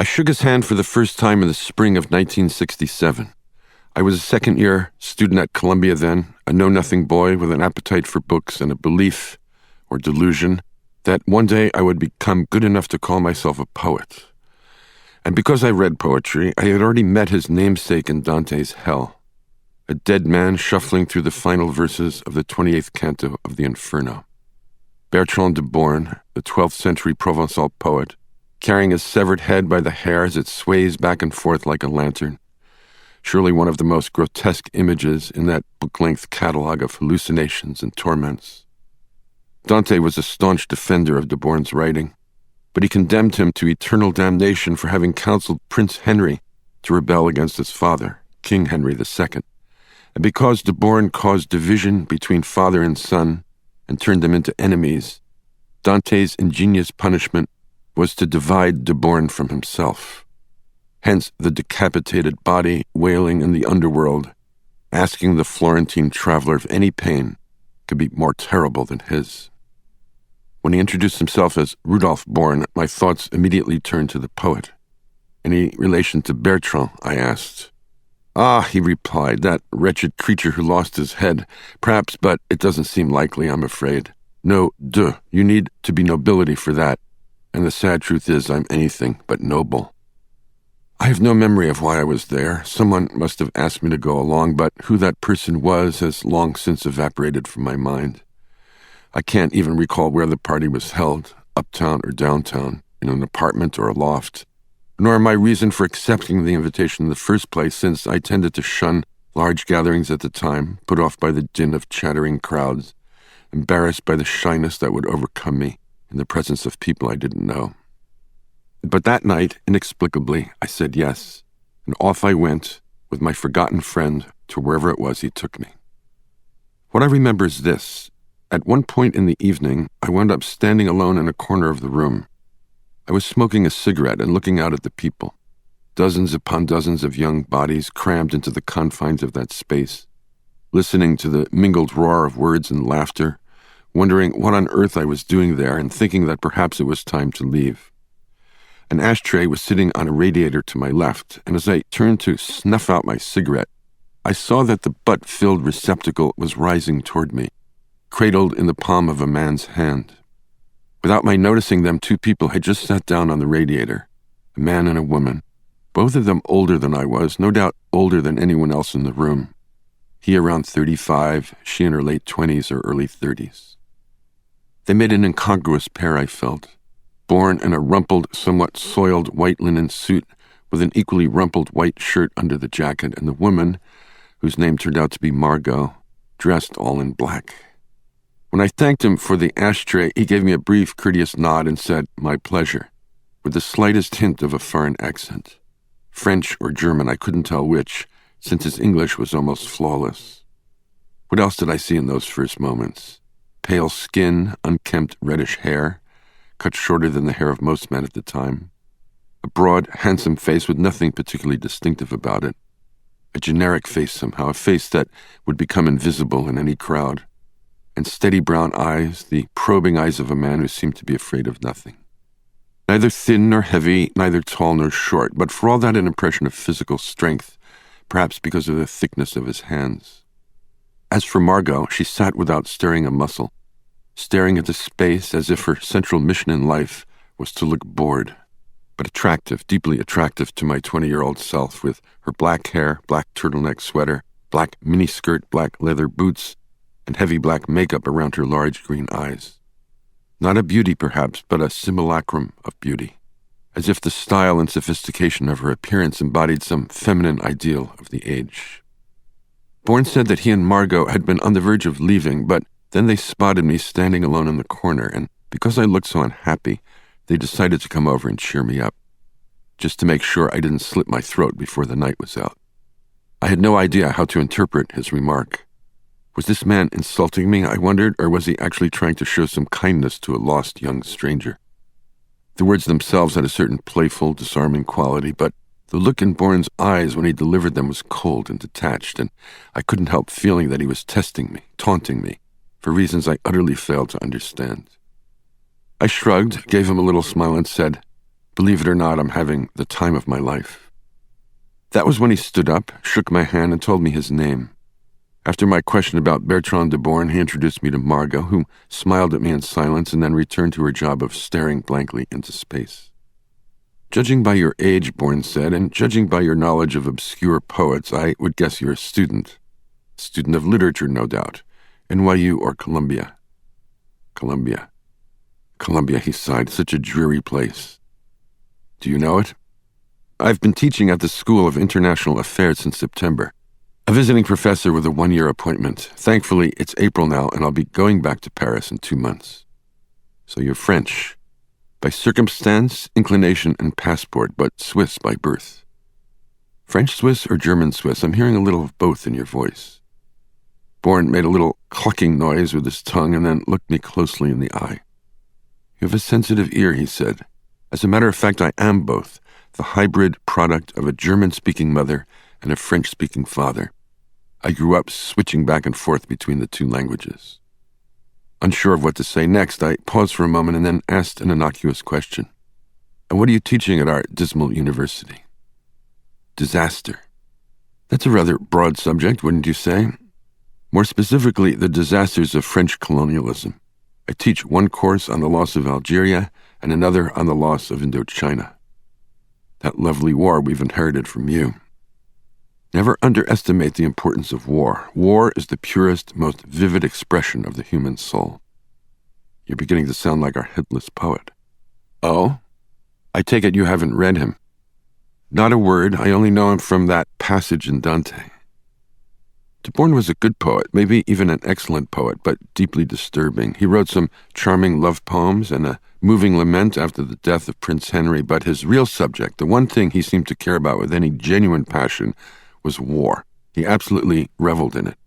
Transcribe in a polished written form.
I shook his hand for the first time in the spring of 1967. I was a second-year student at Columbia then, a know-nothing boy with an appetite for books and a belief, or delusion, that one day I would become good enough to call myself a poet. And because I read poetry, I had already met his namesake in Dante's Hell, a dead man shuffling through the final verses of the 28th canto of the Inferno. Bertrand de Born, the 12th century Provençal poet, carrying his severed head by the hair as it sways back and forth like a lantern, surely one of the most grotesque images in that book-length catalog of hallucinations and torments. Dante was a staunch defender of de Born's writing, but he condemned him to eternal damnation for having counseled Prince Henry to rebel against his father, King Henry II. And because de Born caused division between father and son and turned them into enemies, Dante's ingenious punishment was to divide de Born from himself. Hence the decapitated body wailing in the underworld, asking the Florentine traveler if any pain could be more terrible than his. When he introduced himself as Rudolf Born, my thoughts immediately turned to the poet. Any relation to Bertrand? I asked. Ah, he replied, that wretched creature who lost his head. Perhaps, but it doesn't seem likely, I'm afraid. No, you need to be nobility for that. And the sad truth is I'm anything but noble. I have no memory of why I was there. Someone must have asked me to go along, but who that person was has long since evaporated from my mind. I can't even recall where the party was held, uptown or downtown, in an apartment or a loft, nor my reason for accepting the invitation in the first place, since I tended to shun large gatherings at the time, put off by the din of chattering crowds, embarrassed by the shyness that would overcome me in the presence of people I didn't know. But that night, inexplicably, I said yes, and off I went with my forgotten friend to wherever it was he took me. What I remember is this. At one point in the evening, I wound up standing alone in a corner of the room. I was smoking a cigarette and looking out at the people, dozens upon dozens of young bodies crammed into the confines of that space, listening to the mingled roar of words and laughter, wondering what on earth I was doing there and thinking that perhaps it was time to leave. An ashtray was sitting on a radiator to my left, and as I turned to snuff out my cigarette, I saw that the butt-filled receptacle was rising toward me, cradled in the palm of a man's hand. Without my noticing them, two people had just sat down on the radiator, a man and a woman, both of them older than I was, no doubt older than anyone else in the room. He around 35, she in her late 20s or early 30s. They made an incongruous pair, I felt. Born in a rumpled, somewhat soiled white linen suit with an equally rumpled white shirt under the jacket, and the woman, whose name turned out to be Margot, dressed all in black. When I thanked him for the ashtray, he gave me a brief, courteous nod and said, "My pleasure," with the slightest hint of a foreign accent. French or German, I couldn't tell which, since his English was almost flawless. What else did I see in those first moments? Pale skin, unkempt reddish hair, cut shorter than the hair of most men at the time. A broad, handsome face with nothing particularly distinctive about it. A generic face somehow, a face that would become invisible in any crowd. And steady brown eyes, the probing eyes of a man who seemed to be afraid of nothing. Neither thin nor heavy, neither tall nor short, but for all that an impression of physical strength, perhaps because of the thickness of his hands. As for Margot, she sat without stirring a muscle, staring into space as if her central mission in life was to look bored, but attractive, deeply attractive to my 20-year-old self, with her black hair, black turtleneck sweater, black miniskirt, black leather boots, and heavy black makeup around her large green eyes. Not a beauty, perhaps, but a simulacrum of beauty, as if the style and sophistication of her appearance embodied some feminine ideal of the age. Born said that he and Margot had been on the verge of leaving, but then they spotted me standing alone in the corner, and because I looked so unhappy, they decided to come over and cheer me up, just to make sure I didn't slit my throat before the night was out. I had no idea how to interpret his remark. Was this man insulting me, I wondered, or was he actually trying to show some kindness to a lost young stranger? The words themselves had a certain playful, disarming quality, but the look in Born's eyes when he delivered them was cold and detached, and I couldn't help feeling that he was testing me, taunting me, for reasons I utterly failed to understand. I shrugged, gave him a little smile, and said, Believe it or not, I'm having the time of my life." That was when he stood up, shook my hand, and told me his name. After my question about Bertrand de Born, he introduced me to Margot, who smiled at me in silence and then returned to her job of staring blankly into space. "Judging by your age," Born said, "and judging by your knowledge of obscure poets, I would guess you're a student. Student of literature, no doubt. NYU or Columbia?" "Columbia." "Columbia," he sighed, "such a dreary place." "Do you know it?" "I've been teaching at the School of International Affairs since September. A visiting professor with a 1-year appointment. Thankfully, it's April now, and I'll be going back to Paris in 2 months." "So you're French. By circumstance, inclination, and passport, but Swiss by birth." "French-Swiss or German-Swiss? I'm hearing a little of both in your voice." Born made a little clucking noise with his tongue and then looked me closely in the eye. "You have a sensitive ear," he said. "As a matter of fact, I am both, the hybrid product of a German-speaking mother and a French-speaking father. I grew up switching back and forth between the two languages." Unsure of what to say next, I paused for a moment and then asked an innocuous question. "And what are you teaching at our dismal university?" "Disaster." "That's a rather broad subject, wouldn't you say?" "More specifically, the disasters of French colonialism. I teach one course on the loss of Algeria and another on the loss of Indochina. That lovely war we've inherited from you. Never underestimate the importance of war. War is the purest, most vivid expression of the human soul." "You're beginning to sound like our headless poet." "Oh? I take it you haven't read him." "Not a word. I only know him from that passage in Dante." De Born was a good poet, maybe even an excellent poet, but deeply disturbing. He wrote some charming love poems and a moving lament after the death of Prince Henry, but his real subject, the one thing he seemed to care about with any genuine passion, was war. He absolutely reveled in it.